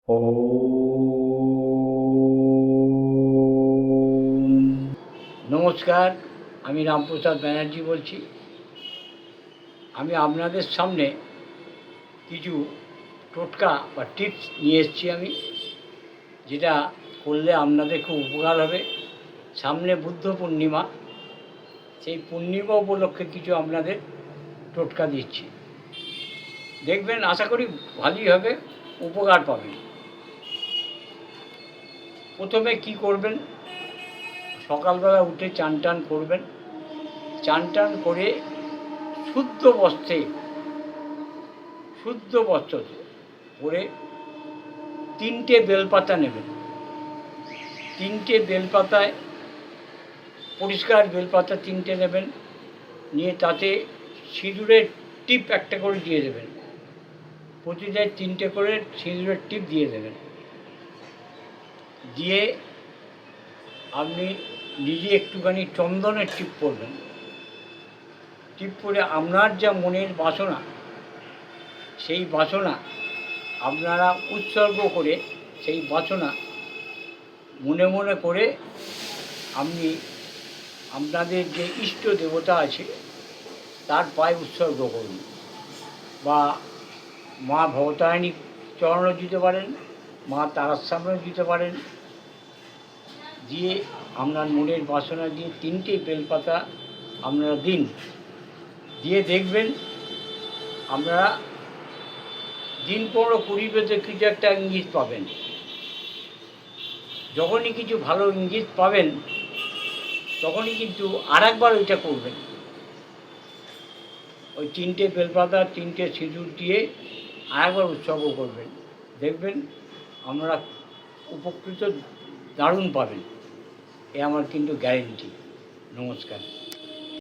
ওম নমস্কার, আমি রামপ্রসাদ ব্যানার্জি বলছি। আমি আপনাদের সামনে কিছু টোটকা বা টিপস নিয়ে এসেছি আমি, যেটা করলে আপনাদের খুব উপকার হবে। সামনে বুদ্ধ পূর্ণিমা, সেই পূর্ণিমা উপলক্ষে কিছু আপনাদের টোটকা দিচ্ছি। দেখবেন, আশা করি ভালোই হবে, উপকার পাবেন। প্রথমে কি করবেন, সকালবেলা উঠে চান টান করবেন। চান টান করে শুদ্ধ বস্ত্রে পরে 3টে বেলপাতা নেবেন। 3টে বেলপাতায়, পরিষ্কার বেলপাতা 3টে নেবেন, নিয়ে তাতে সিঁদুরের টিপ একটা করে দিয়ে দেবেন। প্রতিটায় 3টে করে সিঁদুরের টিপ দিয়ে দেবেন। দিয়ে আপনি নিজে একটুখানি চন্দনের টিপ পরবেন। টিপ পরে আপনার যা মনের বাসনা, সেই বাসনা আপনারা উৎসর্গ করে, সেই বাসনা মনে মনে করে আপনি আপনাদের যে ইষ্ট দেবতা আছে তার পায়ে উৎসর্গ করুন, বা মা ভবতারিণী চরণও দিতে পারেন, মা তারার সামনেও দিতে পারেন। দিয়ে আপনার মনের বাসনা দিয়ে 3টে বেলপাতা আপনারা দিন। দিয়ে দেখবেন আপনারা দিন 15-20 কিছু একটা ইঙ্গিত পাবেন। যখনই কিছু ভালো ইঙ্গিত পাবেন, তখনই কিন্তু আরেকবার ওইটা করবেন। ওই 3টে বেলপাতা, 3টে সিঁদুর দিয়ে আরেকবার উৎসর্গ করবেন। দেখবেন আপনারা উপকৃত দারুণ পাবেন, এ আমার কিন্তু গ্যারেন্টি। নমস্কার।